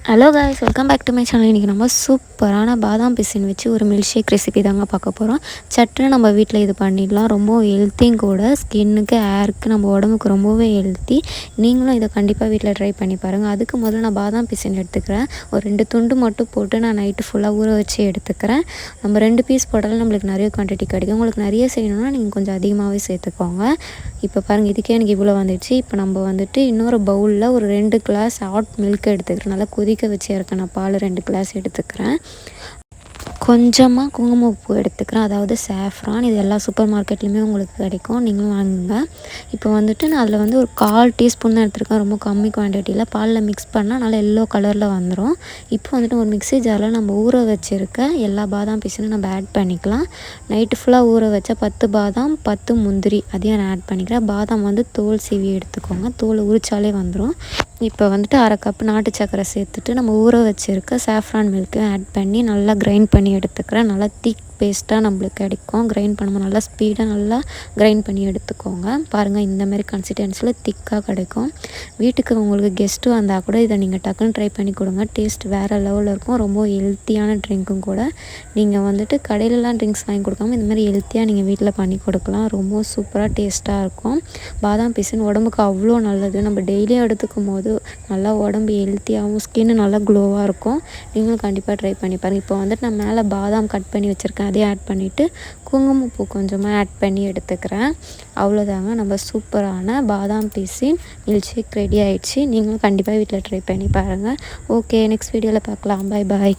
Hello guys, welcome back to my channel. இன்றைக்கி நம்ம சூப்பரான பாதாம் பிசின் வச்சு ஒரு மில்க் ஷேக் ரெசிபி தாங்க பார்க்க போகிறோம். சட்டுன்னு நம்ம வீட்டில் இது பண்ணிடலாம். ரொம்ப ஹெல்த்தியும் கூட, ஸ்கின்னுக்கு ஹேருக்கு நம்ம உடம்புக்கு ரொம்பவே ஹெல்த்தி. நீங்களும் இதை கண்டிப்பாக வீட்டில் ட்ரை பண்ணி பாருங்கள். அதுக்கு முதல்ல நான் பாதாம் பிசின் எடுத்துக்கிறேன். ஒரு 2 துண்டு மட்டும் போட்டு நான் நைட்டு ஃபுல்லாக ஊற வச்சு எடுத்துக்கிறேன். நம்ம 2 பீஸ் போட்டாலும் நம்மளுக்கு நிறைய குவான்டிட்டி கிடைக்கும். உங்களுக்கு நிறைய செய்யணும்னா நீங்கள் கொஞ்சம் அதிகமாகவே சேர்த்துக்கோங்க. இப்போ பாருங்கள், இதுக்கே எனக்கு இவ்வளோ வந்துடுச்சு. இப்போ நம்ம வந்துட்டு இன்னொரு பவுலில் ஒரு 2 கிளாஸ் ஹாட் மில்க் எடுத்துக்கிறேன். நல்லா கொதிக்க வச்சு இறக்கின பால் 2 கிளாஸ் எடுத்துக்கிறேன். கொஞ்சமாக குங்குமப்பூ எடுத்துக்கிறேன், அதாவது சாஃப்ரான். இது எல்லா சூப்பர் மார்க்கெட்லேயுமே உங்களுக்கு கிடைக்கும், நீங்களும் வாங்குங்க. இப்போ வந்துட்டு நான் அதில் வந்து ஒரு 1/4 டீஸ்பூன் தான் எடுத்துருக்கேன். ரொம்ப கம்மி குவான்டிட்டியில் பாலில் மிக்ஸ் பண்ணால் நல்லா எல்லோ கலரில் வந்துடும். இப்போ வந்துட்டு ஒரு மிக்ஸி ஜாரில் நம்ம ஊற வச்சுருக்க எல்லா பாதாம் பீஸையும் நம்ம ஆட் பண்ணிக்கலாம். நைட்டு ஃபுல்லாக ஊற வச்சா 10 பாதாம் 10 முந்திரி அதையும் நான் ஆட் பண்ணிக்கிறேன். பாதாம் வந்து தோல் சீவி எடுத்துக்கோங்க, தோல் உரிச்சாலே வந்துடும். இப்போ வந்துட்டு 1/2 கப் நாட்டு சர்க்கரை சேர்த்துட்டு நம்ம ஊற வச்சுருக்க சாஃப்ரான் மில்க்கையும் ஆட் பண்ணி நல்லா கிரைண்ட் பண்ணி எடுத்துக்கிறேன். நல்லா திக் பேஸ்ட்டாக நம்மளுக்கு கிடைக்கும். கிரைண்ட் பண்ணும்போது நல்லா ஸ்பீடாக நல்லா கிரைண்ட் பண்ணி எடுத்துக்கோங்க. பாருங்கள், இந்தமாரி கன்சிஸ்டன்சியில் திக்காக கிடைக்கும். வீட்டுக்கு உங்களுக்கு கெஸ்ட்டு வந்தால் கூட இதை நீங்கள் டக்குன்னு ட்ரை பண்ணி கொடுங்க. டேஸ்ட் வேறு லெவலில் இருக்கும். ரொம்ப ஹெல்த்தியான ட்ரிங்க்கும் கூட. நீங்கள் வந்துட்டு கடையிலலாம் ட்ரிங்க்ஸ் வாங்கி கொடுக்காம இந்தமாதிரி ஹெல்த்தியாக நீங்கள் வீட்டில் பண்ணி கொடுக்கலாம். ரொம்ப சூப்பராக டேஸ்ட்டாக இருக்கும். பாதாம் பீஸுன்னு உடம்புக்கு அவ்வளோ நல்லது. நம்ம டெய்லியும் எடுத்துக்கும் போது நல்லா உடம்பு ஹெல்த்தியாகவும் ஸ்கின்னு நல்லா க்ளோவாக இருக்கும். நீங்களும் கண்டிப்பாக ட்ரை பண்ணி பாருங்கள். இப்போ வந்துட்டு நான் மேலே பாதாம் கட் பண்ணி வச்சுருக்கேன், அதையும் ஆட் பண்ணிவிட்டு குங்குமப்பூ கொஞ்சமாக ஆட் பண்ணி எடுத்துக்கிறேன். அவ்வளோதாங்க, நம்ம சூப்பரான பாதாம் பீஸின் மில்க் ஷேக் ரெடி ஆகிடுச்சு. நீங்களும் கண்டிப்பாக வீட்டில் ட்ரை பண்ணி பாருங்கள். ஓகே, நெக்ஸ்ட் வீடியோவில் பார்க்கலாம். பாய் பாய்.